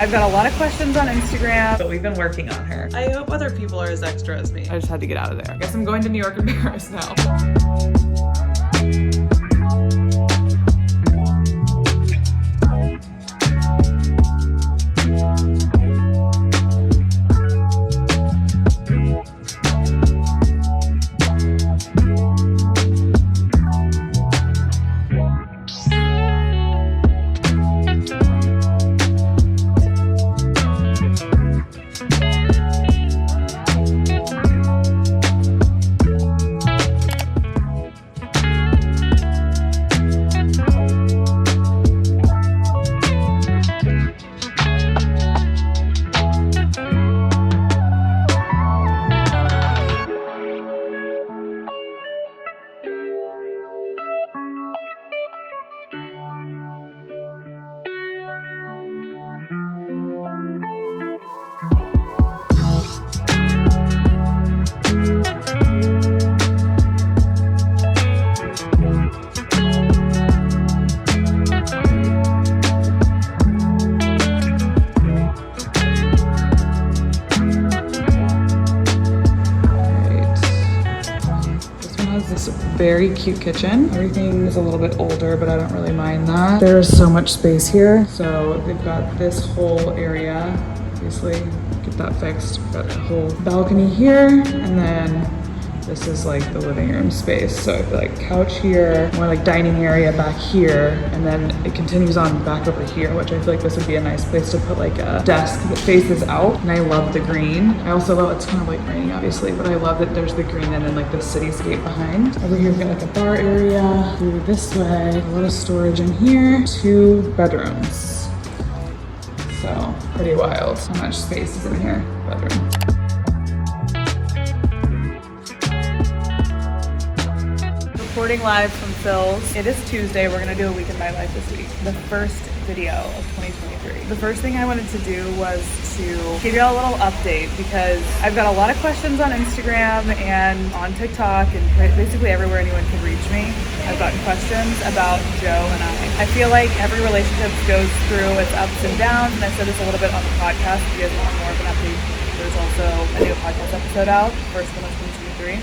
I've got a lot of questions on Instagram, but we've been working on her. I hope other people are as extra as me. I just had to get out of there. I guess I'm going to New York and Paris now. Very cute kitchen. Everything is a little bit older, but I don't really mind that. There's so much space here. So they've got this whole area, obviously, get that fixed. We've got a whole balcony here, and then this is like the living room space. So I feel like couch here, more like dining area back here, and then it continues on back over here, which I feel like this would be a nice place to put like a desk that faces out. And I love the green. I also love, it's kind of like raining obviously, but I love that there's the green and then like the cityscape behind. Over here we've got like a bar area, through this way, a lot of storage in here, 2 bedrooms. So pretty wild how much space is in here, bedroom. Recording live from Phil's. It is Tuesday. We're gonna do a week in my life this week. The first video of 2023. The first thing I wanted to do was to give you all a little update because I've got a lot of questions on Instagram and on TikTok and basically everywhere anyone can reach me. I've gotten questions about Joe and I. I feel like every relationship goes through its ups and downs, and I said this a little bit on the podcast. If you guys want more of an update, there's also a new podcast episode out, first one of 2023.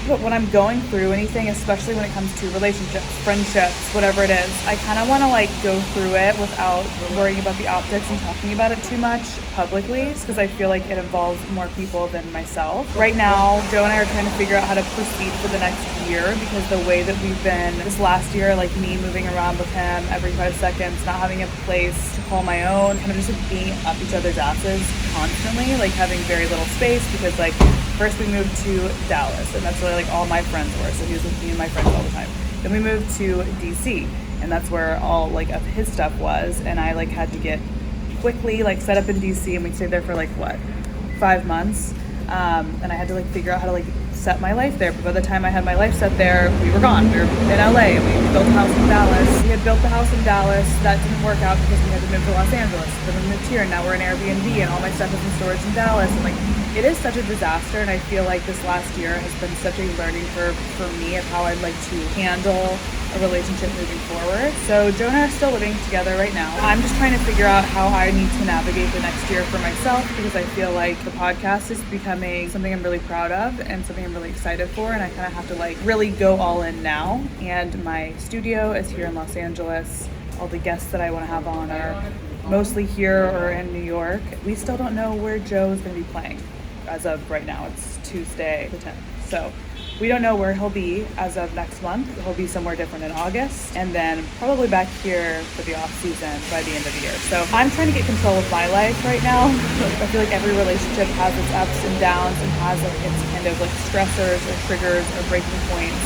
But when I'm going through anything, especially when it comes to relationships, friendships, whatever it is, I kind of want to like go through it without worrying about the optics and talking about it too much publicly, because I feel like it involves more people than myself. Right now, Joe and I are trying to figure out how to proceed for the next year, because the way that we've been this last year, like me moving around with him every 5 seconds, not having a place to call my own, kind of just like being up each other's asses constantly, like having very little space, because like first we moved to Dallas and that's where like all my friends were, so he was with me and my friends all the time. Then we moved to DC and that's where all like of his stuff was, and I like had to get quickly like set up in DC, and we stayed there for like what, 5 months, and I had to like figure out how to like set my life there. But by the time I had my life set there, we were gone. We were in LA and we built a house in Dallas. We had built the house in Dallas. That didn't work out because we had to move to Los Angeles. Then we moved here and now we're in Airbnb and all my stuff is in storage in Dallas. And like, it is such a disaster, and I feel like this last year has been such a learning curve for me of how I'd like to handle a relationship moving forward. So Joe and I are still living together right now. I'm just trying to figure out how I need to navigate the next year for myself, because I feel like the podcast is becoming something I'm really proud of and something I'm really excited for, and I kind of have to like really go all in now. And my studio is here in Los Angeles. All the guests that I want to have on are mostly here or in New York. We still don't know where Joe is going to be playing. As of right now, it's Tuesday the 10th. So we don't know where he'll be as of next month. He'll be somewhere different in August, and then probably back here for the off season by the end of the year. So I'm trying to get control of my life right now. I feel like every relationship has its ups and downs and has like its kind of like stressors or triggers or breaking points.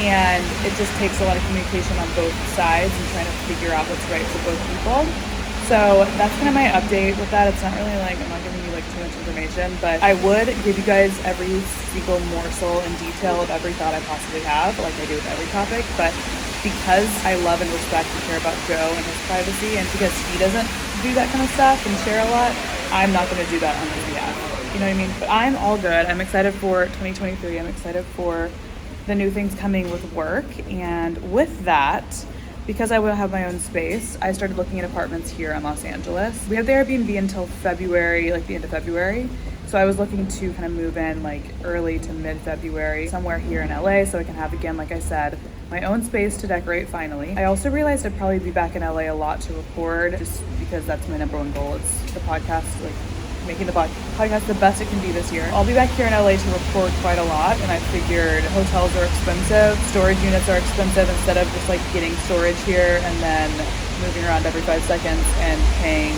And it just takes a lot of communication on both sides and trying to figure out what's right for both people. So that's kind of my update with that. It's not really like, I'm not giving you like too much information, but I would give you guys every single morsel and detail of every thought I possibly have, like I do with every topic. But because I love and respect and care about Joe and his privacy, and because he doesn't do that kind of stuff and share a lot, I'm not going to do that on his behalf. You know what I mean? But I'm all good. I'm excited for 2023. I'm excited for the new things coming with work. And with that, because I will have my own space, I started looking at apartments here in Los Angeles. We have the Airbnb until February, like the end of February. So I was looking to kind of move in like early to mid-February, somewhere here in LA, so I can have, again, like I said, my own space to decorate finally. I also realized I'd probably be back in LA a lot to record, just because that's my number one goal. It's the podcast, like making the podcast the best it can be this year. I'll be back here in LA to record quite a lot, and I figured hotels are expensive, storage units are expensive. Instead of just like getting storage here and then moving around every 5 seconds and paying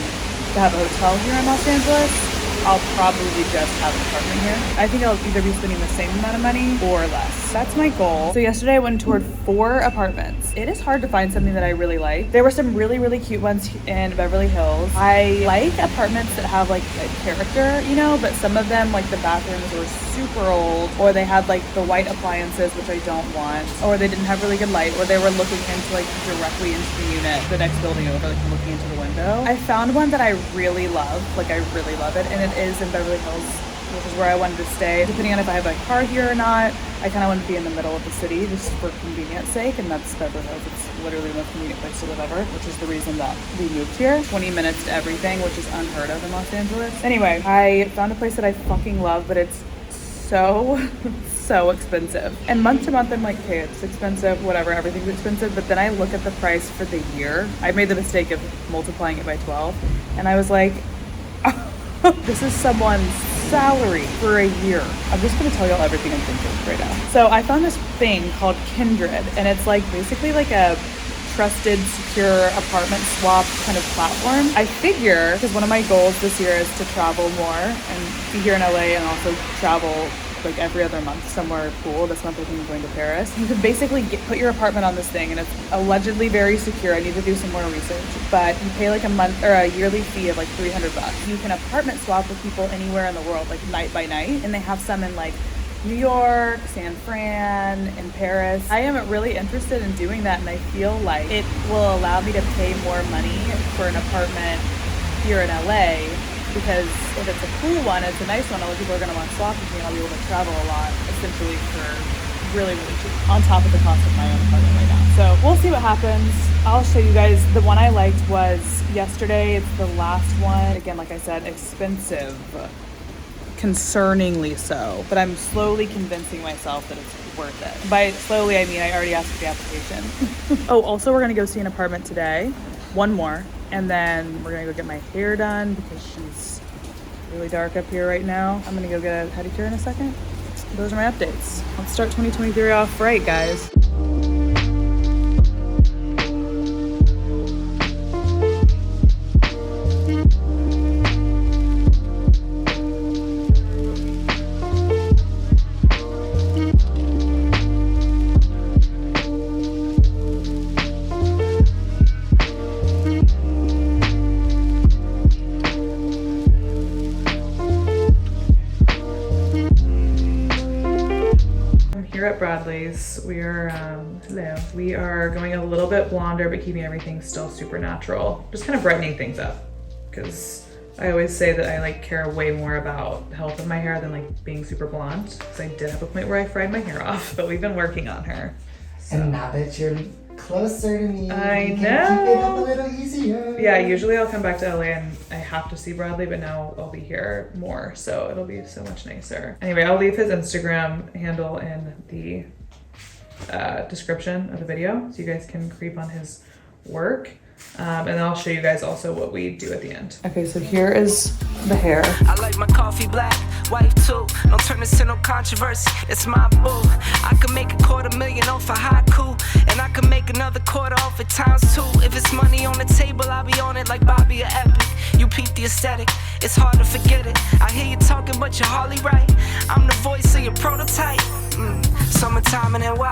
to have a hotel here in Los Angeles, I'll probably just have an apartment here. I think I'll either be spending the same amount of money or less. That's my goal. So yesterday I went and toured 4 apartments. It is hard to find something that I really like. There were some really, really cute ones in Beverly Hills. I like apartments that have like a character, you know, but some of them, like the bathrooms were super old, or they had like the white appliances, which I don't want, or they didn't have really good light, or they were looking into like directly into the unit, the next building over, like looking into the window. I found one that I really love, like I really love it, and it is in Beverly Hills, which is where I wanted to stay. Depending on if I have a car here or not, I kind of want to be in the middle of the city just for convenience sake, and that's Beverly Hills. It's literally the most convenient place to live ever, which is the reason that we moved here. 20 minutes to everything, which is unheard of in Los Angeles. Anyway, I found a place that I fucking love, but it's so expensive. And month to month, I'm like, okay, it's expensive, whatever, everything's expensive. But then I look at the price for the year. I made the mistake of multiplying it by 12, and I was like, this is someone's salary for a year. I'm just gonna tell y'all everything I'm thinking right now. So I found this thing called Kindred, and it's like basically like a trusted, secure apartment swap kind of platform. I figure, because one of my goals this year is to travel more and be here in LA and also travel like every other month somewhere cool. This month I think I'm going to Paris. You can basically put your apartment on this thing, and it's allegedly very secure. I need to do some more research, but you pay like a month or a yearly fee of like $300. You can apartment swap with people anywhere in the world, like night by night, and they have some in like New York, San Fran, and Paris. I am really interested in doing that, and I feel like it will allow me to pay more money for an apartment here in LA, because if it's a cool one, it's a nice one, other people are gonna want to swap with me, and I'll be able to travel a lot, essentially for really, really cheap, on top of the cost of my own apartment right now. So we'll see what happens. I'll show you guys. The one I liked was yesterday. It's the last one. Again, like I said, expensive. Concerningly so, but I'm slowly convincing myself that it's worth it. By slowly, I mean I already asked for the application. Oh, also we're gonna go see an apartment today, one more, and then we're gonna go get my hair done because she's really dark up here right now. I'm gonna go get a pedicure in a second. Those are my updates. Let's start 2023 off right, guys. At Bradley's, we are going a little bit blonder but keeping everything still super natural, just kind of brightening things up, because I always say that I like care way more about the health of my hair than like being super blonde, because I did have a point where I fried my hair off, but we've been working on her. So. And now that you're closer to me, I you know. can keep it up a little easier. Yeah, usually I'll come back to LA and I have to see Bradley, but now I'll be here more, so it'll be so much nicer. Anyway, I'll leave his Instagram handle in the description of the video, so you guys can creep on his work. And then I'll show you guys also what we do at the end. Okay, so here is the hair. I like my coffee black, white too. Don't turn this into no controversy. It's my boo. I can make $250,000 off a haiku, and I can make another quarter off it ×2. If it's money on the table, I'll be on it like Bobby or Epic. You peep the aesthetic, it's hard to forget it. I hear you talking, but you're hardly right. I'm the voice of your prototype. Summertime and then why?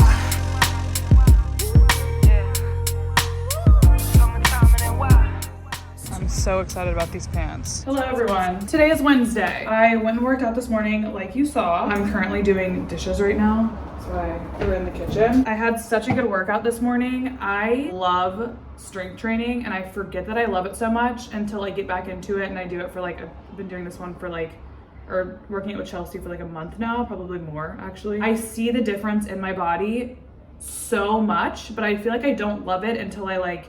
I'm so excited about these pants. Hello everyone. Today is Wednesday. I went and worked out this morning like you saw. I'm currently doing dishes right now, so we're in the kitchen. I had such a good workout this morning. I love strength training, and I forget that I love it so much until I get back into it, and I do it for like, I've been doing this one for like, or working it with Chelsea for like a month now, probably more actually. I see the difference in my body so much, but I feel like I don't love it until I like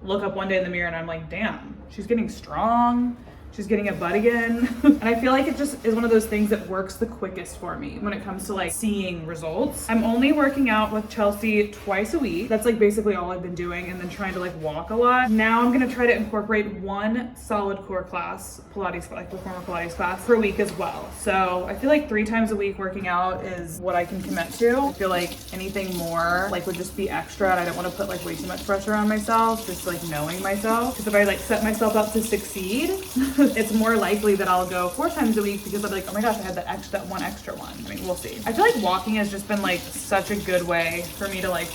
look up one day in the mirror and I'm like, damn, she's getting strong. She's getting a butt again. And I feel like it just is one of those things that works the quickest for me when it comes to like seeing results. I'm only working out with Chelsea twice a week. That's like basically all I've been doing, and then trying to like walk a lot. Now I'm gonna try to incorporate one solid core class, Pilates, like reformer Pilates class per week as well. So I feel like 3 times a week working out is what I can commit to. I feel like anything more like would just be extra, and I don't want to put like way too much pressure on myself, just like knowing myself. Because if I like set myself up to succeed, it's more likely that I'll go 4 times a week because I'll be like, oh my gosh, I had that one extra one. I mean, we'll see. I feel like walking has just been like such a good way for me to like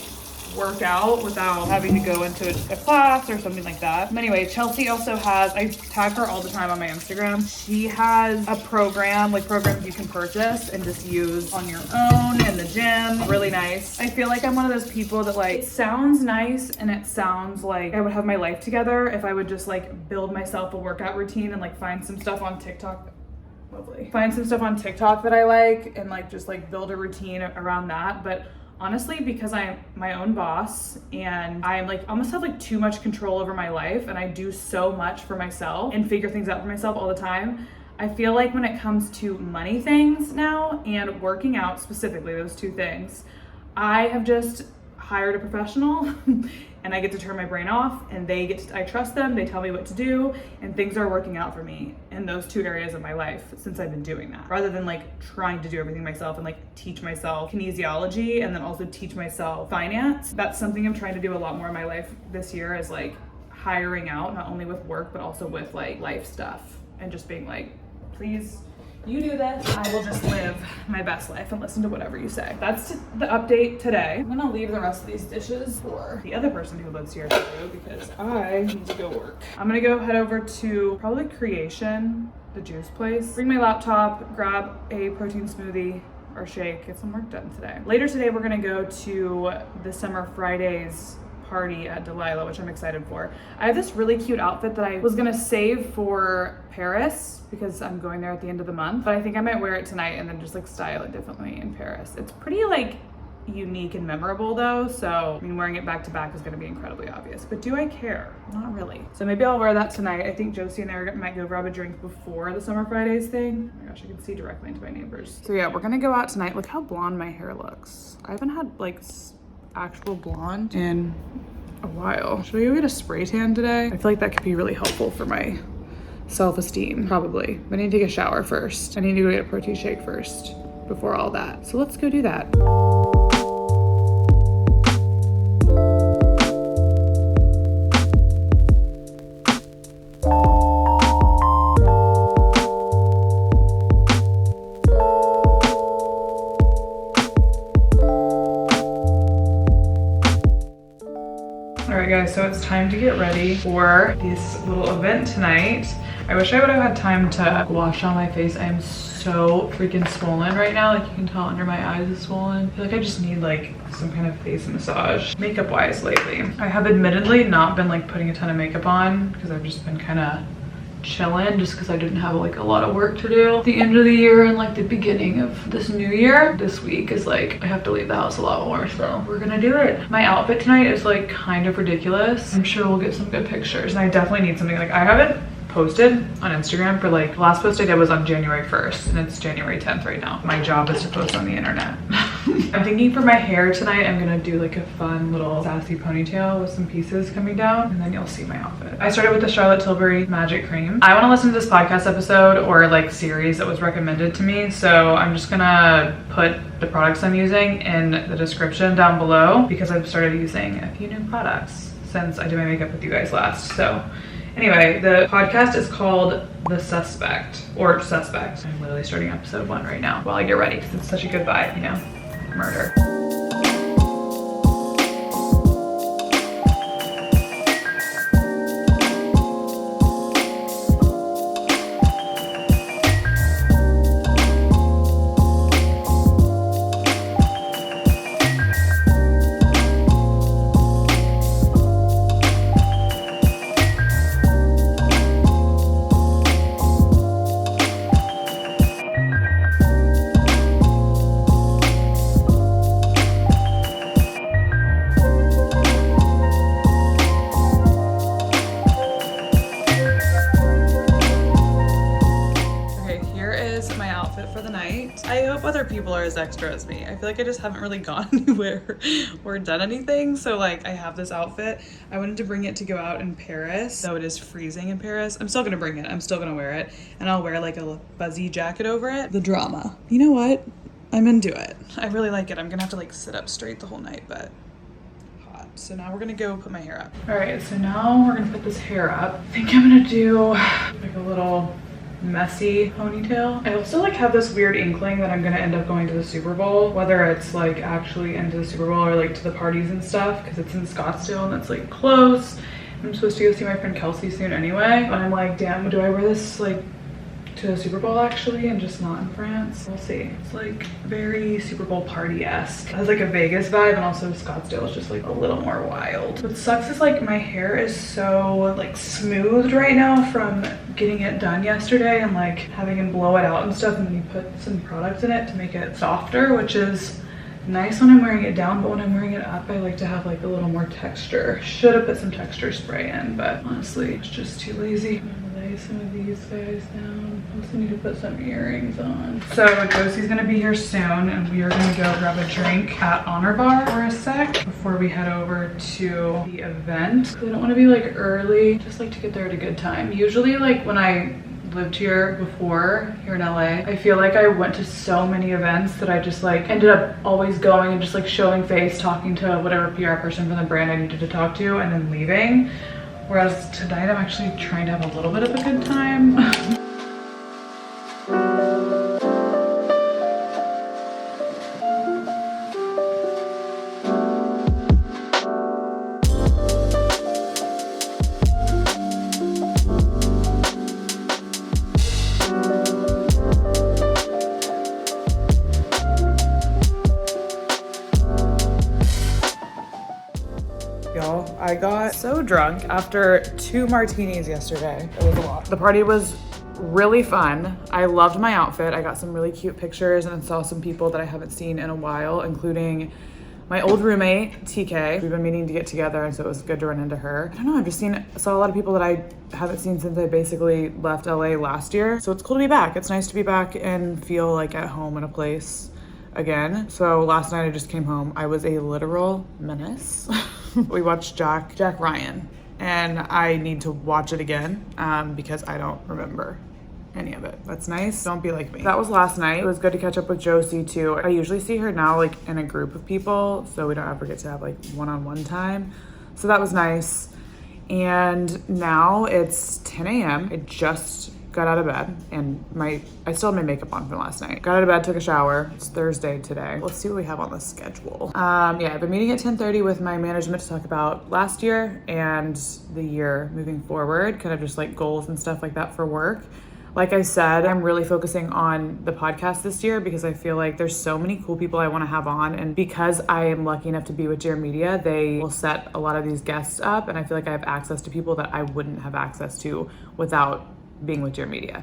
work out without having to go into a class or something like that. Anyway, Chelsea also has, I tag her all the time on my Instagram. She has a program, like programs you can purchase and just use on your own in the gym. Really nice. I feel like I'm one of those people that like, it sounds nice and it sounds like I would have my life together if I would just like build myself a workout routine and like find some stuff on TikTok. Lovely. Find some stuff on TikTok that I like and like just like build a routine around that. But honestly, because I'm my own boss and I'm like almost have like too much control over my life and I do so much for myself and figure things out for myself all the time, I feel like when it comes to money things now and working out specifically, those 2 things, I have just hired a professional and I get to turn my brain off and I trust them, they tell me what to do, and things are working out for me in those 2 areas of my life since I've been doing that. Rather than like trying to do everything myself and like teach myself kinesiology and then also teach myself finance. That's something I'm trying to do a lot more in my life this year, is like hiring out, not only with work, but also with like life stuff and just being like, please, you do this, I will just live my best life and listen to whatever you say. That's the update today. I'm gonna leave the rest of these dishes for the other person who lives here to do because I need to go work. I'm gonna go head over to probably Creation, the juice place, bring my laptop, grab a protein smoothie or shake, get some work done today. Later today, we're gonna go to the Summer Fridays party at Delilah, which I'm excited for. I have this really cute outfit that I was gonna save for Paris because I'm going there at the end of the month, but I think I might wear it tonight and then just like style it differently in Paris. It's pretty like unique and memorable though, so I mean wearing it back to back is gonna be incredibly obvious, but do I care? Not really. So maybe I'll wear that tonight. I think Josie and I might go grab a drink before the Summer Fridays thing. Oh my gosh, I can see directly into my neighbors. So yeah, we're gonna go out tonight. Look how blonde my hair looks. I haven't had like actual blonde in a while. Should we go get a spray tan today? I feel like that could be really helpful for my self-esteem, probably. But I need to take a shower first. I need to go get a protein shake first before all that. So let's go do that. Guys, so it's time to get ready for this little event tonight. I wish I would have had time to wash on my face. I am so freaking swollen right now. Like you can tell under my eyes is swollen. I feel like I just need like some kind of face massage. Makeup wise lately, I have admittedly not been like putting a ton of makeup on because I've just been kind of chilling just because I didn't have like a lot of work to do at the end of the year and like the beginning of this new year. This week is like I have to leave the house a lot more, so we're gonna do it. My outfit tonight is like kind of ridiculous. I'm sure we'll get some good pictures, and I definitely need something like I haven't posted on Instagram for like the last post I did was on January 1st and it's January 10th right now. My job is to post on the internet. I'm thinking for my hair tonight I'm gonna do like a fun little sassy ponytail with some pieces coming down, and then you'll see my outfit. I started with the Charlotte Tilbury Magic Cream. I want to listen to this podcast episode or like series that was recommended to me, so I'm just gonna put the products I'm using in the description down below because I've started using a few new products since I did my makeup with you guys last. So anyway, the podcast is called The Suspect, or Suspect. I'm literally starting episode 1 right now while I get ready because it's such a good vibe, you know? Murder. for the night. I hope other people are as extra as me. I feel like I just haven't really gone anywhere or done anything. So like I have this outfit. I wanted to bring it to go out in Paris, though it is freezing in Paris. I'm still gonna bring it. I'm still gonna wear it. And I'll wear like a fuzzy jacket over it. The drama. You know what? I'm into it. I really like it. I'm gonna have to like sit up straight the whole night, but hot. So now we're gonna go put my hair up. All right, so now we're gonna put this hair up. I think I'm gonna do like a little messy ponytail. I also like have this weird inkling that I'm gonna end up going to the Super Bowl, whether it's like actually into the Super Bowl or like to the parties and stuff, because it's in Scottsdale and it's like close. I'm supposed to go see my friend Kelsey soon anyway, but I'm like, damn, do I wear this like to the Super Bowl actually and just not in France? We'll see. It's like very Super Bowl party-esque. It has like a Vegas vibe, and also Scottsdale is just like a little more wild. What sucks is like my hair is so like smoothed right now from getting it done yesterday and like having him blow it out and stuff, and then you put some product in it to make it softer, which is nice when I'm wearing it down, but when I'm wearing it up, I like to have like a little more texture. Should have put some texture spray in, but honestly, it's just too lazy. I'm gonna lay some of these guys down. I also need to put some earrings on. So Josie's gonna be here soon, and we are gonna go grab a drink at Honor Bar for a sec before we head over to the event. I don't want to be like early, just like to get there at a good time. Usually like when I lived here before, here in LA, I feel like I went to so many events that I just like ended up always going and just like showing face, talking to whatever PR person from the brand I needed to talk to, and then leaving. Whereas tonight I'm actually trying to have a little bit of a good time. Y'all, I got so drunk after 2 martinis yesterday. It was a lot. The party was really fun. I loved my outfit. I got some really cute pictures and saw some people that I haven't seen in a while, including my old roommate, TK. We've been meaning to get together, and so it was good to run into her. I don't know, I've just saw a lot of people that I haven't seen since I basically left LA last year. So it's cool to be back. It's nice to be back and feel like at home in a place again. So last night I just came home. I was a literal menace. We watched Jack Ryan, and I need to watch it again because I don't remember any of it. That's nice. Don't be like me. That was last night. It was good to catch up with Josie too. I usually see her now like in a group of people, so we don't ever get to have like one-on-one time. So that was nice. And now it's 10 a.m. I just got out of bed, and I still had my makeup on from last night. Got out of bed, took a shower. It's Thursday today. Let's see what we have on the schedule. Yeah, I've been meeting at 10:30 with my management to talk about last year and the year moving forward, kind of just like goals and stuff like that for work. Like I said, I'm really focusing on the podcast this year because I feel like there's so many cool people I want to have on, and because I am lucky enough to be with Dear Media, they will set a lot of these guests up, and I feel like I have access to people that I wouldn't have access to without being with Dear Media.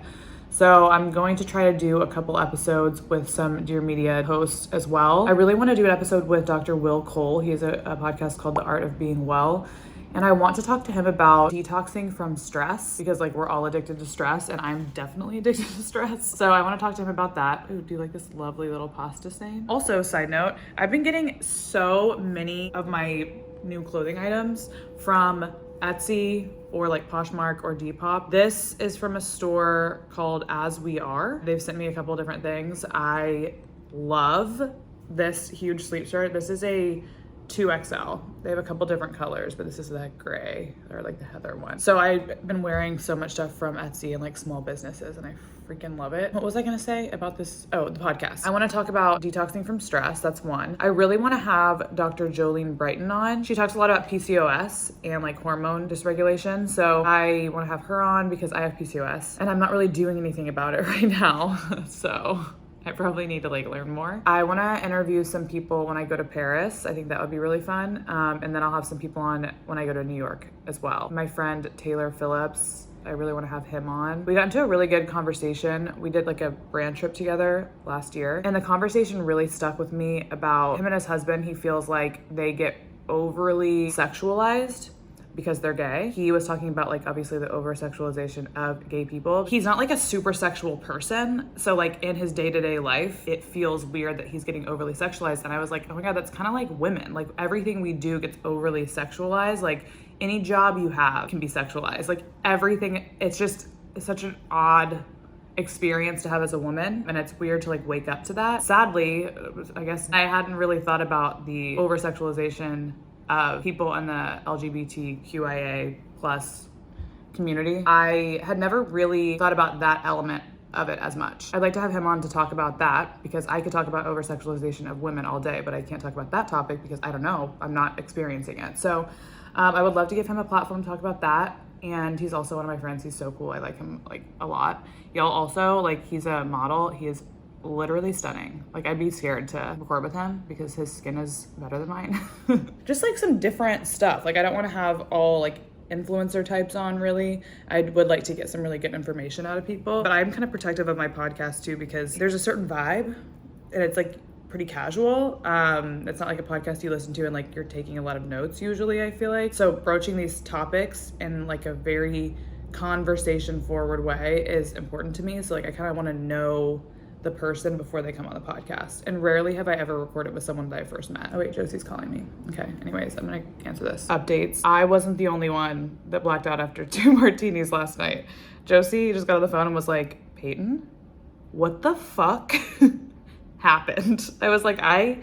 So I'm going to try to do a couple episodes with some Dear Media hosts as well. I really want to do an episode with Dr. Will Cole. He has a podcast called The Art of Being Well. And I want to talk to him about detoxing from stress, because like we're all addicted to stress, and I'm definitely addicted to stress. So I want to talk to him about that. Ooh, do you like this lovely little pasta stain? Also, side note, I've been getting so many of my new clothing items from Etsy or like Poshmark or Depop. This is from a store called As We Are. They've sent me a couple different things. I love this huge sleep shirt. This is a 2XL. They have a couple different colors, but this is that gray or like the heather one. So I've been wearing so much stuff from Etsy and like small businesses, and I freaking love it. What was I gonna say about this? Oh, the podcast. I want to talk about detoxing from stress. That's one. I really want to have Dr. Jolene Brighton on. She talks a lot about PCOS and like hormone dysregulation. So I want to have her on because I have PCOS and I'm not really doing anything about it right now. So I probably need to like learn more. I want to interview some people when I go to Paris. I think that would be really fun. And then I'll have some people on when I go to New York as well. My friend Taylor Phillips, I really want to have him on. We got into a really good conversation. We did like a brand trip together last year, and the conversation really stuck with me about him and his husband. He feels like they get overly sexualized because they're gay. He was talking about like obviously the over-sexualization of gay people. He's not like a super sexual person, so like in his day-to-day life it feels weird that he's getting overly sexualized. And I was like, oh my god, that's kind of like women. Like everything we do gets overly sexualized. Like any job you have can be sexualized. Like everything, it's such an odd experience to have as a woman, and it's weird to like wake up to that. Sadly, I guess I hadn't really thought about the over-sexualization of people in the LGBTQIA plus community. I had never really thought about that element of it as much. I'd like to have him on to talk about that, because I could talk about over-sexualization of women all day, but I can't talk about that topic because I don't know, I'm not experiencing it. So I would love to give him a platform to talk about that. And he's also one of my friends. He's so cool. I like him like a lot. Y'all also, like, he's a model. He is literally stunning. Like, I'd be scared to record with him because his skin is better than mine. Just like some different stuff. Like, I don't want to have all like influencer types on, really. I would like to get some really good information out of people. But I'm kind of protective of my podcast too, because there's a certain vibe and it's like pretty casual. It's not like a podcast you listen to and like you're taking a lot of notes usually, I feel like. So broaching these topics in like a very conversation forward way is important to me. So like I kind of want to know the person before they come on the podcast. And rarely have I ever recorded with someone that I first met. Oh wait, Josie's calling me. Okay, anyways, I'm gonna answer this. Updates. I wasn't the only one that blacked out after 2 martinis last night. Josie just got on the phone and was like, Payton, what the fuck happened? I was like, I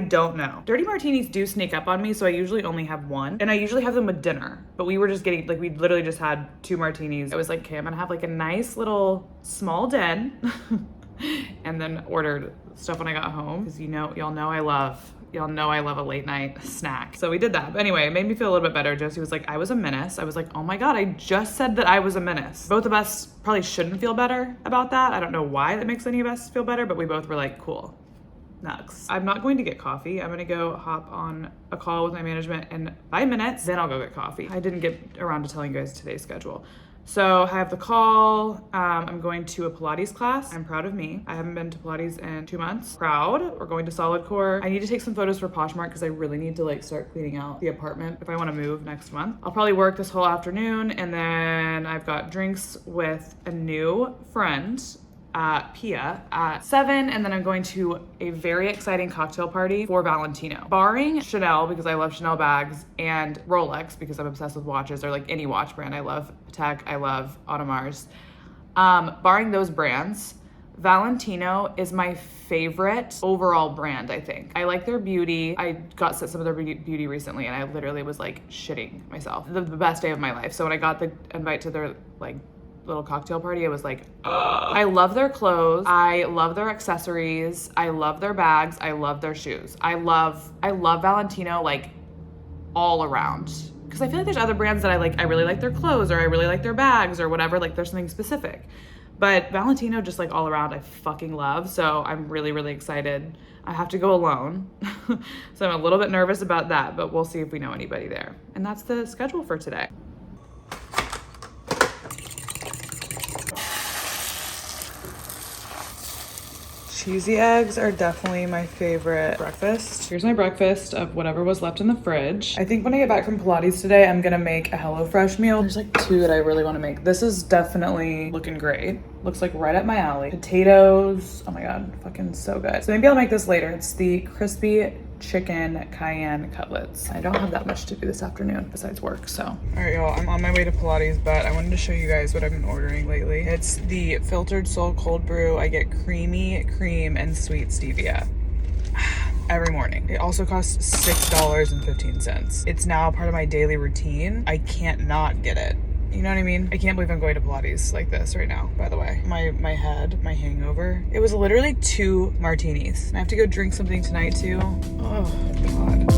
don't know. Dirty martinis do sneak up on me, so I usually only have one. And I usually have them with dinner. But we were just getting, like, we literally just had 2 martinis. I was like, okay, I'm gonna have like a nice little small den. And then ordered stuff when I got home. Because y'all know I love a late night snack. So we did that. But anyway, it made me feel a little bit better. Josie was like, I was a menace. I was like, oh my God, I just said that I was a menace. Both of us probably shouldn't feel better about that. I don't know why that makes any of us feel better, but we both were like, cool. Nuts. I'm not going to get coffee. I'm gonna go hop on a call with my management in 5 minutes, then I'll go get coffee. I didn't get around to telling you guys today's schedule. So I have the call. I'm going to a Pilates class. I'm proud of me. I haven't been to Pilates in 2 months. Proud. We're going to Solid Core. I need to take some photos for Poshmark because I really need to like start cleaning out the apartment if I want to move next month. I'll probably work this whole afternoon, and then I've got drinks with a new friend, Pia, at 7, and then I'm going to a very exciting cocktail party for Valentino. Barring Chanel, because I love Chanel bags, and Rolex, because I'm obsessed with watches, or like any watch brand. I love Patek, I love Audemars. Barring those brands, Valentino is my favorite overall brand, I think. I like their beauty. I got some of their beauty recently, and I literally was like shitting myself. The best day of my life. So when I got the invite to their like little cocktail party, I was like, I love their clothes, I love their accessories, I love their bags, I love their shoes. I love Valentino like all around. Because I feel like there's other brands that I really like their clothes, or I really like their bags, or whatever, like there's something specific. But Valentino just like all around I fucking love. So I'm really, really excited. I have to go alone. So I'm a little bit nervous about that, but we'll see if we know anybody there. And that's the schedule for today. Cheesy eggs are definitely my favorite breakfast. Here's my breakfast of whatever was left in the fridge. I think when I get back from Pilates today, I'm gonna make a HelloFresh meal. There's like 2 that I really wanna make. This is definitely looking great. Looks like right up my alley. Potatoes, oh my God, fucking so good. So maybe I'll make this later. It's the crispy chicken cayenne cutlets. I don't have that much to do this afternoon besides work, so. All right, y'all, I'm on my way to Pilates, but I wanted to show you guys what I've been ordering lately. It's the filtered soul cold brew. I get creamy cream and sweet stevia every morning. It also costs $6.15. It's now part of my daily routine. I can't not get it. You know what I mean? I can't believe I'm going to Pilates like this right now, by the way. My head, my hangover. It was literally 2 martinis. And I have to go drink something tonight too. Oh, God.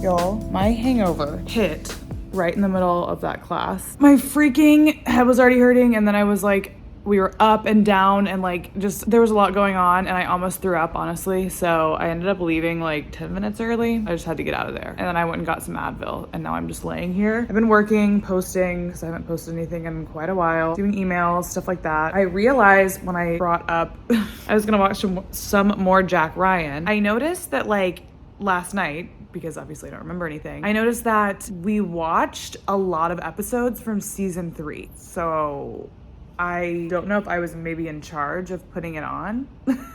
Y'all, my hangover hit right in the middle of that class. My freaking head was already hurting, and then I was like we were up and down and like just there was a lot going on and I almost threw up, honestly. So I ended up leaving like 10 minutes early. I just had to get out of there. And then I went and got some Advil and now I'm just laying here. I've been working, posting, because I haven't posted anything in quite a while, doing emails, stuff like that. I realized when I brought up I was gonna watch some more Jack Ryan, I noticed that like last night, because obviously I don't remember anything, I noticed that we watched a lot of episodes from season 3. So I don't know if I was maybe in charge of putting it on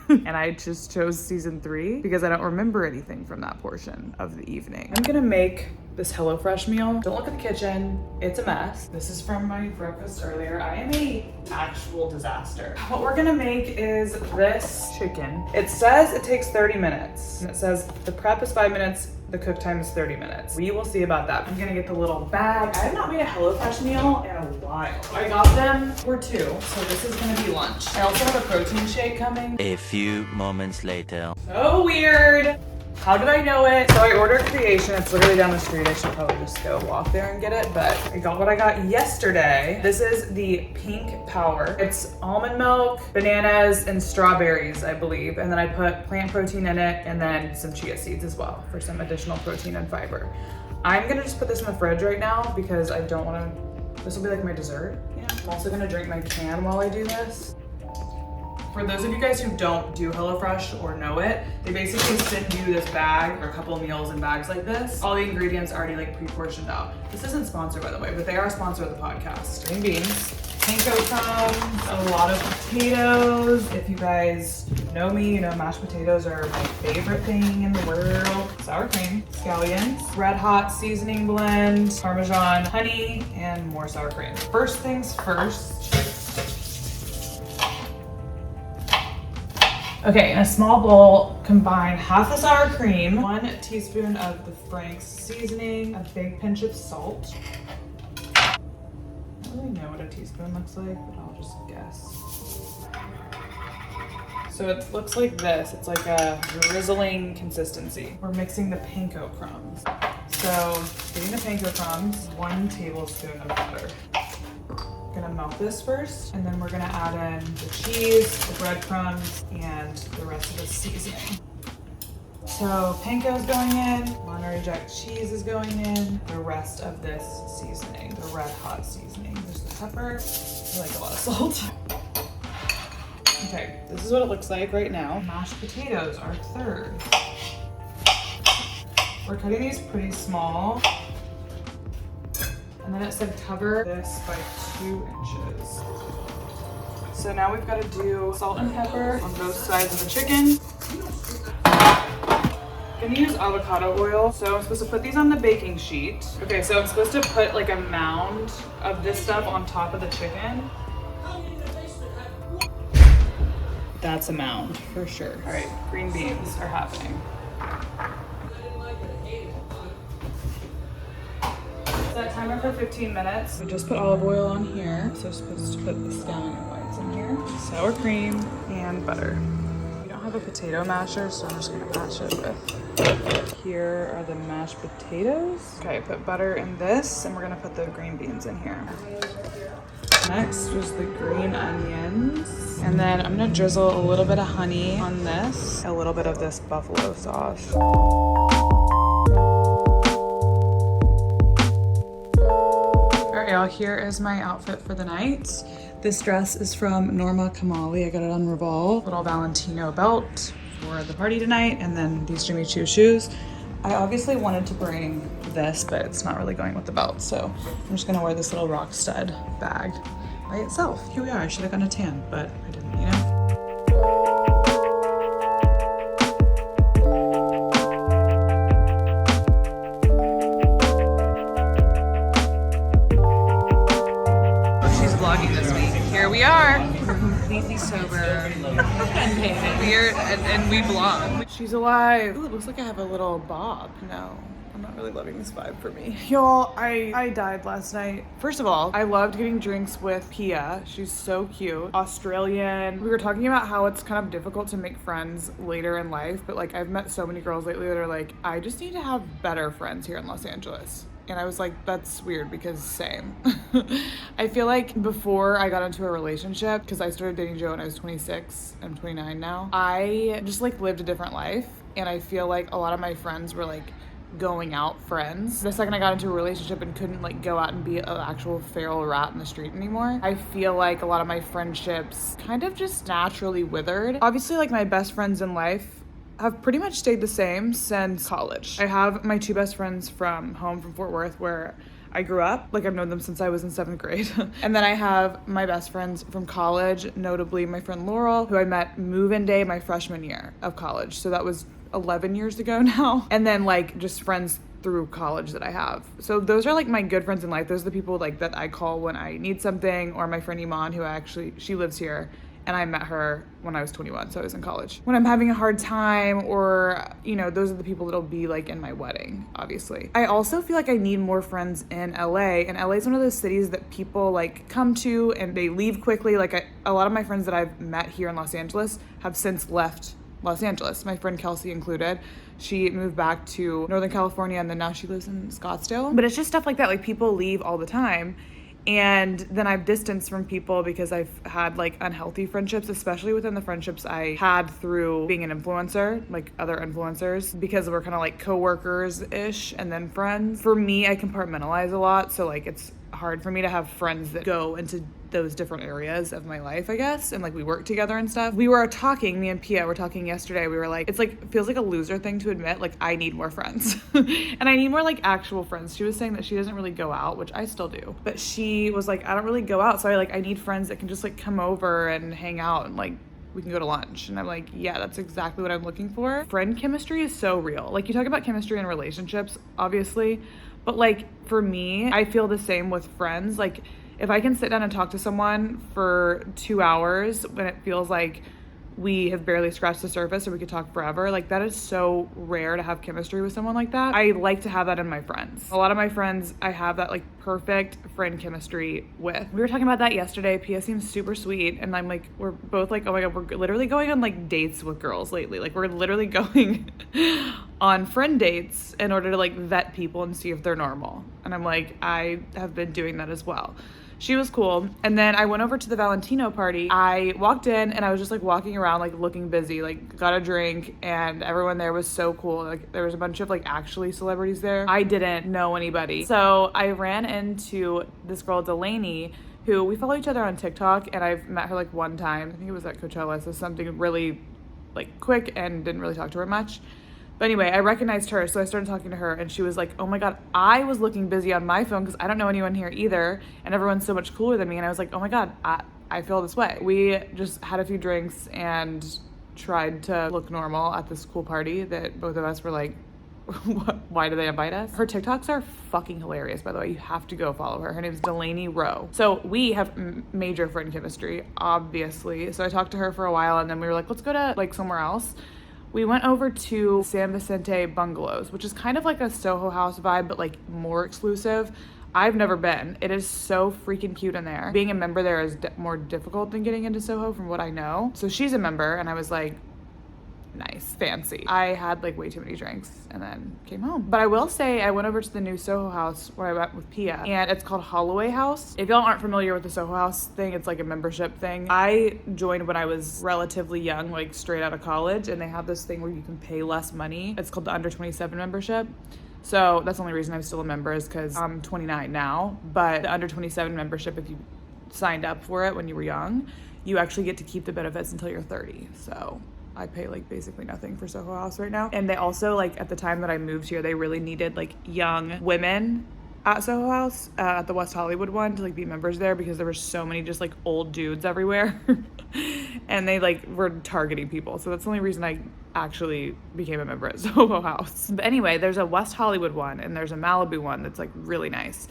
and I just chose season 3 because I don't remember anything from that portion of the evening. I'm gonna make this HelloFresh meal. Don't look at the kitchen, it's a mess. This is from my breakfast earlier. I am a actual disaster. What we're gonna make is this chicken. It says it takes 30 minutes and it says the prep is 5 minutes, the cook time is 30 minutes. We will see about that. I'm gonna get the little bag. I have not made a HelloFresh meal in a while. I got them for 2, so this is gonna be lunch. I also have a protein shake coming. A few moments later. So weird. How did I know it? So I ordered Creation. It's literally down the street. I should probably just go walk there and get it, but I got what I got yesterday. This is the Pink Power. It's almond milk, bananas, and strawberries, I believe. And then I put plant protein in it and then some chia seeds as well for some additional protein and fiber. I'm gonna just put this in the fridge right now because I don't wanna, this will be like my dessert. Yeah. I'm also gonna drink my can while I do this. For those of you guys who don't do HelloFresh or know it, they basically send you this bag or a couple of meals in bags like this. All the ingredients already like pre-portioned out. This isn't sponsored, by the way, but they are a sponsor of the podcast. Green beans, panko crumbs, a lot of potatoes. If you guys know me, you know mashed potatoes are my favorite thing in the world. Sour cream, scallions, red hot seasoning blend, Parmesan, honey, and more sour cream. First things first. Okay, in a small bowl, combine half a sour cream, 1 teaspoon of the Frank's seasoning, a big pinch of salt. I don't really know what a teaspoon looks like, but I'll just guess. So it looks like this. It's like a drizzling consistency. We're mixing the panko crumbs. So getting the panko crumbs, 1 tablespoon of butter. Gonna melt this first, and then we're gonna add in the cheese, the breadcrumbs, and the rest of the seasoning. So panko is going in, Monterey Jack cheese is going in, the rest of this seasoning, the red hot seasoning. There's the pepper, I like a lot of salt. Okay, this is what it looks like right now. Mashed potatoes are third. We're cutting these pretty small. And then it said cover this by 2 inches. So now we've got to do salt and pepper on both sides of the chicken. I'm gonna use avocado oil. So I'm supposed to put these on the baking sheet. Okay, so I'm supposed to put like a mound of this stuff on top of the chicken. That's a mound for sure. All right, green beans are happening. Set timer for 15 minutes. I just put olive oil on here. So I'm supposed to put the scallion whites in here. Sour cream and butter. We don't have a potato masher, so I'm just gonna mash it with. Here are the mashed potatoes. Okay, put butter in this, and we're gonna put the green beans in here. Next was the green onions. And then I'm gonna drizzle a little bit of honey on this, a little bit of this buffalo sauce. Y'all, here is my outfit for the night. This dress is from Norma Kamali. I got it on Revolve. Little Valentino belt for the party tonight, and then these Jimmy Choo shoes. I obviously wanted to bring this, but it's not really going with the belt, so I'm just gonna wear this little rock stud bag by itself. Here we are. I should have gotten a tan, but I didn't, you know? We are. We're completely sober and weird, and we vlog. She's alive. Ooh, it looks like I have a little bob. No, I'm not really loving this vibe for me. Y'all, I died last night. First of all, I loved getting drinks with Pia. She's so cute. Australian. We were talking about how it's kind of difficult to make friends later in life, but like I've met so many girls lately that are like, I just need to have better friends here in Los Angeles. And I was like, that's weird because same. I feel like before I got into a relationship, because I started dating Joe when I was 26, I'm 29 now, I just like lived a different life. And I feel like a lot of my friends were like going out friends. The second I got into a relationship and couldn't like go out and be an actual feral rat in the street anymore, I feel like a lot of my friendships kind of just naturally withered. Obviously, like my best friends in life have pretty much stayed the same since college. I have my two best friends from home, from Fort Worth, where I grew up. Like I've known them since I was in 7th grade. And then I have my best friends from college, notably my friend Laurel, who I met move-in day my freshman year of college. So that was 11 years ago now. And then like just friends through college that I have. So those are like my good friends in life. Those are the people like that I call when I need something, or my friend Iman, who she lives here. And I met her when I was 21, so I was in college. When I'm having a hard time, or, you know, those are the people that'll be like in my wedding, obviously. I also feel like I need more friends in LA, and LA is one of those cities that people like come to and they leave quickly. Like a lot of my friends that I've met here in Los Angeles have since left Los Angeles, my friend Kelsey included. She moved back to Northern California, and then now she lives in Scottsdale. But it's just stuff like that, like people leave all the time. And then I've distanced from people because I've had like unhealthy friendships, especially within the friendships I had through being an influencer, like other influencers, because we're kind of like coworkers-ish and then friends. For me, I compartmentalize a lot, so like it's hard for me to have friends that go into those different areas of my life, I guess, and like we work together and stuff. We were talking, me and Pia were talking yesterday, we were like, it's like, it feels like a loser thing to admit, like I need more friends. And I need more like actual friends. She was saying that she doesn't really go out, which I still do, but she was like, I don't really go out, so I need friends that can just like come over and hang out and like we can go to lunch. And I'm like, yeah, that's exactly what I'm looking for. Friend chemistry is so real. Like you talk about chemistry in relationships, obviously, but like for me, I feel the same with friends. Like if I can sit down and talk to someone for 2 hours when it feels like we have barely scratched the surface or we could talk forever, like that is so rare to have chemistry with someone like that. I like to have that in my friends. A lot of my friends, I have that like perfect friend chemistry with. We were talking about that yesterday. Pia seems super sweet, and I'm like, we're both like, oh my God, we're literally going on like dates with girls lately. Like we're literally going on friend dates in order to like vet people and see if they're normal. And I'm like, I have been doing that as well. She was cool. And then I went over to the Valentino party. I walked in and I was just like walking around, like looking busy, like got a drink, and everyone there was so cool. Like there was a bunch of like actually celebrities there. I didn't know anybody. So I ran into this girl, Delaney, who we follow each other on TikTok, and I've met her like one time. I think it was at Coachella. So something really like quick, and didn't really talk to her much. But anyway, I recognized her, so I started talking to her, and she was like, oh my God, I was looking busy on my phone because I don't know anyone here either, and everyone's so much cooler than me. And I was like, oh my God, I feel this way. We just had a few drinks and tried to look normal at this cool party that both of us were like, why do they invite us? Her TikToks are fucking hilarious, by the way. You have to go follow her. Her name's Delaney Rowe. So we have major friend chemistry, obviously. So I talked to her for a while, and then we were like, let's go to like somewhere else. We went over to San Vicente Bungalows, which is kind of like a Soho House vibe, but like more exclusive. I've never been. It is so freaking cute in there. Being a member there is more difficult than getting into Soho from what I know. So she's a member, and I was like, nice, fancy. I had like way too many drinks and then came home. But I will say I went over to the new Soho House where I went with Pia, and it's called Holloway House. If y'all aren't familiar with the Soho House thing, it's like a membership thing. I joined when I was relatively young, like straight out of college, and they have this thing where you can pay less money. It's called the under 27 membership. So that's the only reason I'm still a member, is because I'm 29 now. But the under 27 membership, if you signed up for it when you were young, you actually get to keep the benefits until you're 30. So I pay like basically nothing for Soho House right now. And they also, like at the time that I moved here, they really needed like young women at Soho House, at the West Hollywood one, to like be members there, because there were so many just like old dudes everywhere. And they like were targeting people. So that's the only reason I actually became a member at Soho House. But anyway, there's a West Hollywood one and there's a Malibu one that's like really nice.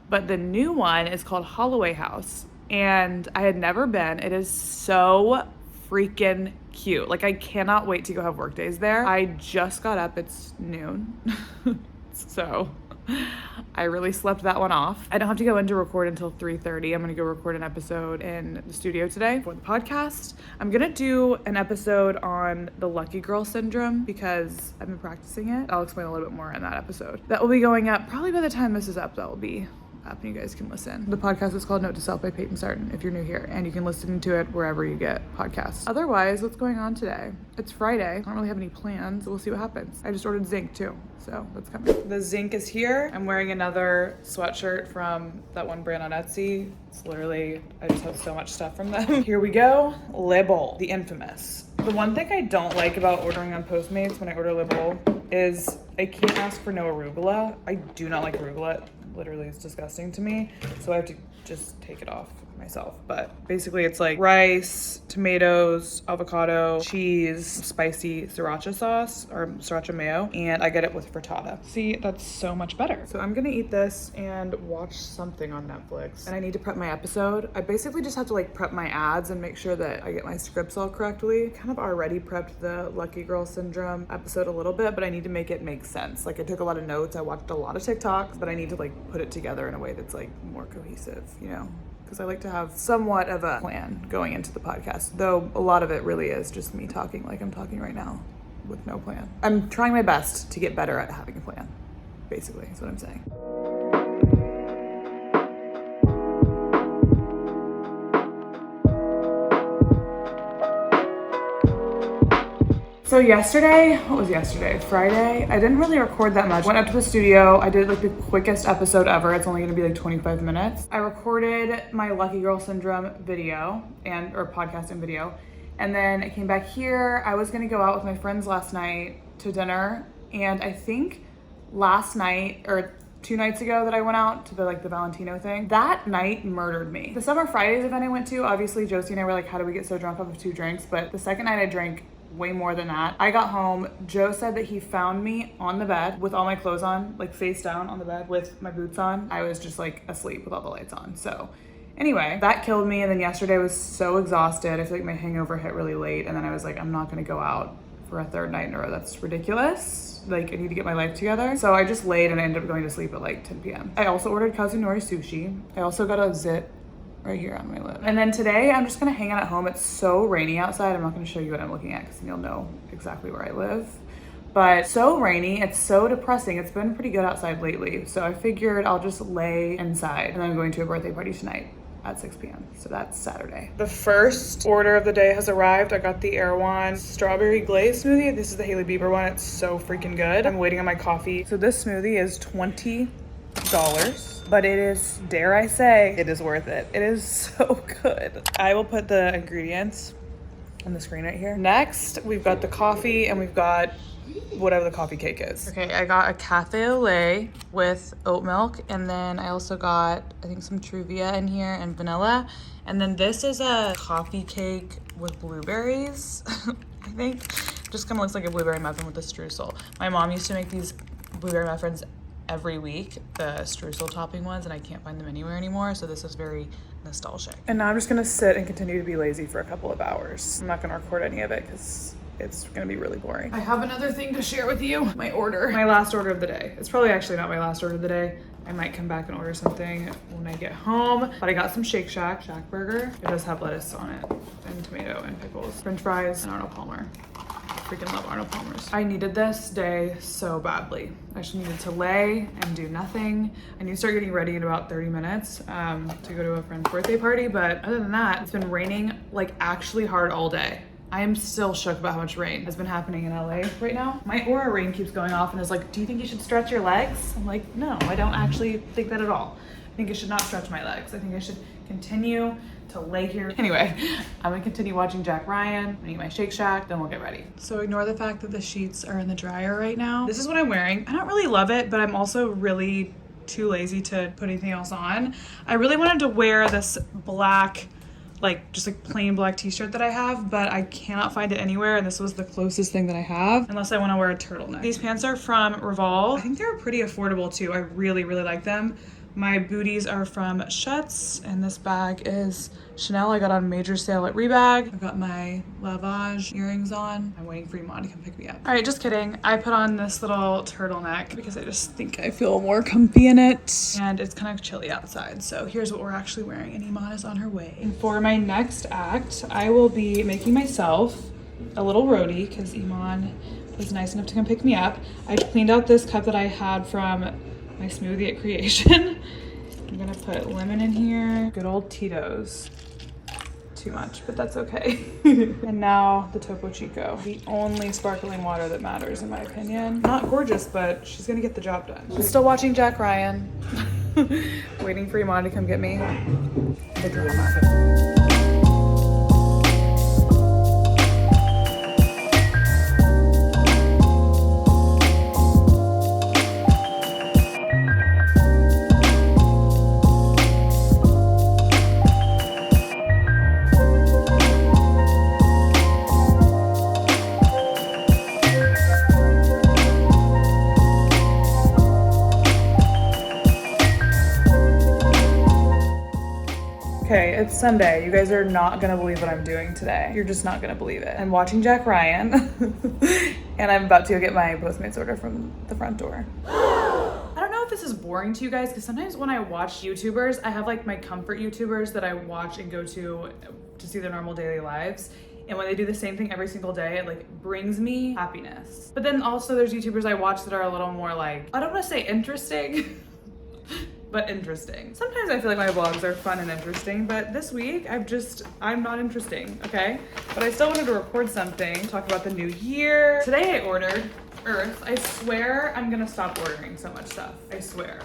But the new one is called Holloway House, and I had never been. It is so freaking cute. Like I cannot wait to go have work days there. I just got up, it's noon. So I really slept that one off. I don't have to go in to record until 3:30. I'm gonna go record an episode in the studio today for the podcast. I'm gonna do an episode on the lucky girl syndrome because I've been practicing it. I'll explain a little bit more in that episode. That will be going up probably by the time this is up. That will be up and you guys can listen. The podcast is called Note to Self by Payton Sartain if you're new here, and you can listen to it wherever you get podcasts. Otherwise, what's going on today? It's Friday. I don't really have any plans. We'll see what happens. I just ordered zinc too, so that's coming. The zinc is here. I'm wearing another sweatshirt from that one brand on Etsy. It's literally, I just have so much stuff from them. Here we go. Le Bowl, the infamous. The one thing I don't like about ordering on Postmates when I order Le Bowl is I can't ask for no arugula. I do not like arugula. Literally, it's disgusting to me, so I have to just take it off myself. But basically it's like rice, tomatoes, avocado, cheese, spicy sriracha sauce or sriracha mayo, and I get it with frittata. See, that's so much better. So I'm gonna eat this and watch something on Netflix, and I need to prep my episode. I basically just have to like prep my ads and make sure that I get my scripts all correctly. Kind of already prepped the Lucky Girl Syndrome episode a little bit, but I need to make it make sense. Like I took a lot of notes, I watched a lot of TikToks, but I need to like put it together in a way that's like more cohesive, you know? Because I like to have somewhat of a plan going into the podcast, though a lot of it really is just me talking like I'm talking right now with no plan. I'm trying my best to get better at having a plan, basically, is what I'm saying. So yesterday, what was yesterday? Friday? I didn't really record that much. Went up to the studio. I did like the quickest episode ever. It's only gonna be like 25 minutes. I recorded my Lucky Girl Syndrome video or podcast and video. And then I came back here. I was gonna go out with my friends last night to dinner. And I think last night or 2 nights ago that I went out to the Valentino thing, that night murdered me. The Summer Fridays event I went to, obviously Josie and I were like, how do we get so drunk off of 2 drinks? But the second night I drank way more than that. I got home, Joe said that he found me on the bed with all my clothes on, like face down on the bed with my boots on. I was just like asleep with all the lights on. So anyway, that killed me. And then yesterday I was so exhausted. I feel like my hangover hit really late. And then I was like, I'm not gonna go out for a 3rd night in a row. That's ridiculous. Like I need to get my life together. So I just laid and I ended up going to sleep at like 10 p.m. I also ordered Kazunori sushi. I also got a zit right here on my lip. And then today I'm just gonna hang out at home. It's so rainy outside. I'm not gonna show you what I'm looking at because then you'll know exactly where I live. But so rainy, it's so depressing. It's been pretty good outside lately. So I figured I'll just lay inside, and then I'm going to a birthday party tonight at 6 p.m. So that's Saturday. The first order of the day has arrived. I got the Erewhon strawberry glaze smoothie. This is the Hailey Bieber one. It's so freaking good. I'm waiting on my coffee. So this smoothie is $20. But it is, dare I say, it is worth it. It is so good. I will put the ingredients on the screen right here. Next, we've got the coffee and we've got whatever the coffee cake is. Okay, I got a cafe au lait with oat milk, and then I also got, I think, some Truvia in here and vanilla. And then this is a coffee cake with blueberries, I think. Just kind of looks like a blueberry muffin with a streusel. My mom used to make these blueberry muffins every week, the streusel topping ones, and I can't find them anywhere anymore, so this is very nostalgic. And now I'm just gonna sit and continue to be lazy for a couple of hours. I'm not gonna record any of it because it's gonna be really boring. I have another thing to share with you. My last order of the day. It's probably actually not my last order of the day. I might come back and order something when I get home, but I got some Shake Shack burger. It does have lettuce on it and tomato and pickles, french fries, and Arnold Palmer. Freaking love Arnold Palmer's. I needed this day so badly. I just needed to lay and do nothing. I need to start getting ready in about 30 minutes to go to a friend's birthday party, but other than that, it's been raining like actually hard all day. I am still shook about how much rain has been happening in LA right now. My Aura Ring keeps going off and is like, do you think you should stretch your legs? I'm like, no, I don't actually think that at all. I think I should not stretch my legs. I think I should continue to lay here. Anyway, I'm gonna continue watching Jack Ryan. I'm gonna eat my Shake Shack, then we'll get ready. So ignore the fact that the sheets are in the dryer right now. This is what I'm wearing. I don't really love it, but I'm also really too lazy to put anything else on. I really wanted to wear this black, just plain black t-shirt that I have, but I cannot find it anywhere, and this was the closest thing that I have, unless I want to wear a turtleneck. These pants are from Revolve. I think they're pretty affordable too. I really, really like them, My booties are from Schutz, and this bag is Chanel. I got on major sale at Rebag. I've got my lavage earrings on. I'm waiting for Iman to come pick me up. All right, just kidding. I put on this little turtleneck because I just think I feel more comfy in it. And it's kind of chilly outside. So here's what we're actually wearing, and Iman is on her way. And for my next act, I will be making myself a little roadie because Iman was nice enough to come pick me up. I cleaned out this cup that I had from my smoothie at Creation. I'm gonna put lemon in here. Good old Tito's. Too much, but that's okay. And now the Topo Chico. The only sparkling water that matters in my opinion. Not gorgeous, but she's gonna get the job done. I'm still watching Jack Ryan. Waiting for Iman to come get me. The drama. Okay, it's Sunday. You guys are not gonna believe what I'm doing today. You're just not gonna believe it. I'm watching Jack Ryan and I'm about to go get my Postmates order from the front door. I don't know if this is boring to you guys because sometimes when I watch YouTubers, I have like my comfort YouTubers that I watch and go to see their normal daily lives. And when they do the same thing every single day, it like brings me happiness. But then also there's YouTubers I watch that are a little more like, I don't wanna say interesting, but interesting. Sometimes I feel like my vlogs are fun and interesting, but this week I'm not interesting, okay? But I still wanted to record something, talk about the new year. Today I ordered Earth. I swear I'm gonna stop ordering so much stuff, I swear.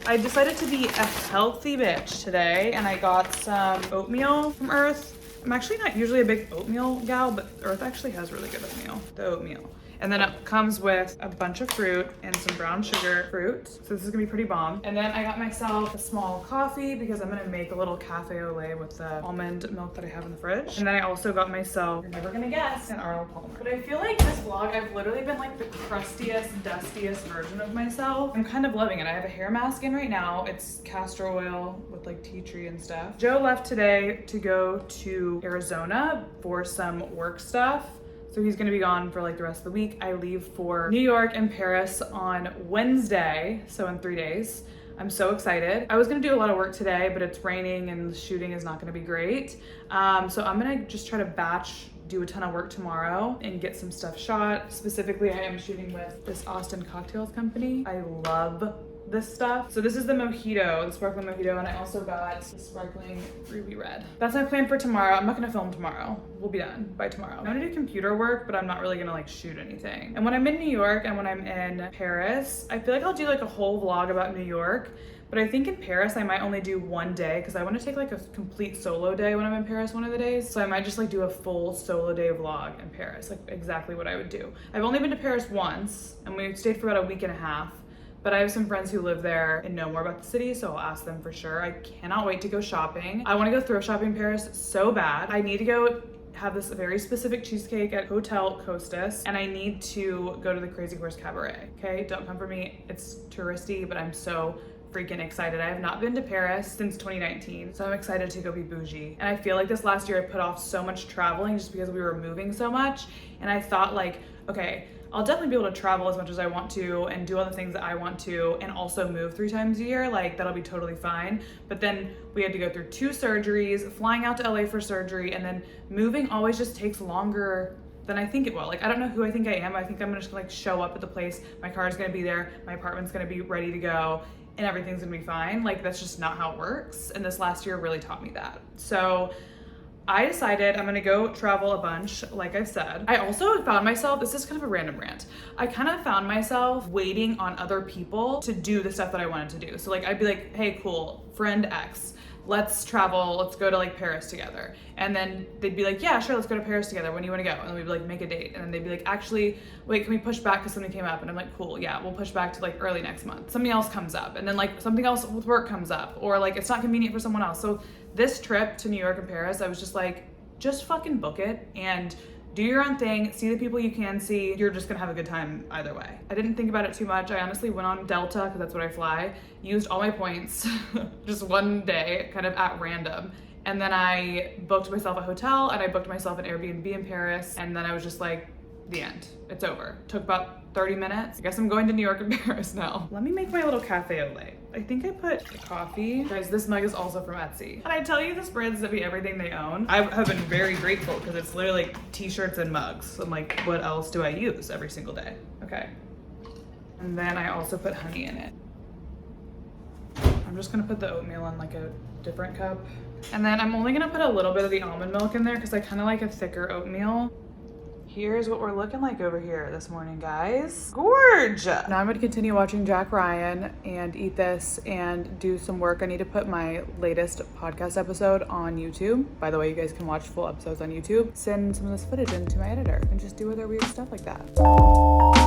I decided to be a healthy bitch today and I got some oatmeal from Earth. I'm actually not usually a big oatmeal gal, but Earth actually has really good oatmeal, the oatmeal. And then it comes with a bunch of fruit and some brown sugar fruit. So this is gonna be pretty bomb. And then I got myself a small coffee because I'm gonna make a little cafe au lait with the almond milk that I have in the fridge. And then I also got myself, you're never gonna guess, an Arnold Palmer. But I feel like this vlog, I've literally been like the crustiest, dustiest version of myself. I'm kind of loving it. I have a hair mask in right now. It's castor oil with like tea tree and stuff. Joe left today to go to Arizona for some work stuff. So he's gonna be gone for like the rest of the week. I leave for New York and Paris on Wednesday, so in 3 days. I'm so excited. I was gonna do a lot of work today, but it's raining and the shooting is not gonna be great. So I'm gonna just try to do a ton of work tomorrow and get some stuff shot. Specifically, I am shooting with this Austin Cocktails company. I love this stuff. So this is the mojito, the sparkling mojito, and I also got the sparkling ruby red. That's my plan for tomorrow. I'm not gonna film tomorrow. We'll be done by tomorrow. I'm gonna do computer work, but I'm not really gonna like shoot anything. And when I'm in New York and when I'm in Paris, I feel like I'll do like a whole vlog about New York, but I think in Paris I might only do one day because I want to take like a complete solo day when I'm in Paris one of the days. So I might just like do a full solo day vlog in Paris, like exactly what I would do. I've only been to Paris once and we stayed for about a week and a half. But I have some friends who live there and know more about the city, so I'll ask them for sure. I cannot wait to go shopping. I wanna go thrift shopping in Paris so bad. I need to go have this very specific cheesecake at Hotel Costas, and I need to go to the Crazy Horse Cabaret, okay? Don't come for me, it's touristy, but I'm so freaking excited. I have not been to Paris since 2019, so I'm excited to go be bougie. And I feel like this last year I put off so much traveling just because we were moving so much, and I thought like, okay, I'll definitely be able to travel as much as I want to and do all the things that I want to and also move 3 times a year, like that'll be totally fine. But then we had to go through 2 surgeries, flying out to LA for surgery, and then moving always just takes longer than I think it will. Like, I don't know who I think I am. I think I'm just gonna like show up at the place, my car is gonna be there, my apartment's gonna be ready to go, and everything's gonna be fine. Like, that's just not how it works. And this last year really taught me that. So I decided I'm gonna go travel a bunch, like I've said. I also found myself, this is kind of a random rant, I kind of found myself waiting on other people to do the stuff that I wanted to do. So like, I'd be like, hey, cool, friend X, let's travel, let's go to like Paris together. And then they'd be like, yeah, sure, let's go to Paris together. When do you wanna go? And then we'd be like, make a date. And then they'd be like, actually, wait, can we push back because something came up? And I'm like, cool, yeah, we'll push back to like early next month. Something else comes up. And then like something else with work comes up, or like it's not convenient for someone else. So this trip to New York and Paris, I was just like, just fucking book it and Do your own thing, see the people you can see. You're just gonna have a good time either way. I didn't think about it too much. I honestly went on Delta, because that's what I fly, used all my points just one day, kind of at random. And then I booked myself a hotel and I booked myself an Airbnb in Paris. And then I was just like, the end. It's over. Took about 30 minutes. I guess I'm going to New York and Paris now. Let me make my little cafe au lait. I think I put coffee. Guys, this mug is also from Etsy. And I tell you, this brand sent me everything they own. I have been very grateful because it's literally like t-shirts and mugs. I'm like, what else do I use every single day? Okay. And then I also put honey in it. I'm just gonna put the oatmeal in like a different cup. And then I'm only gonna put a little bit of the almond milk in there because I kind of like a thicker oatmeal. Here's what we're looking like over here this morning, guys. Gorge! Now I'm gonna continue watching Jack Ryan and eat this and do some work. I need to put my latest podcast episode on YouTube. By the way, you guys can watch full episodes on YouTube. Send some of this footage into my editor and just do other weird stuff like that.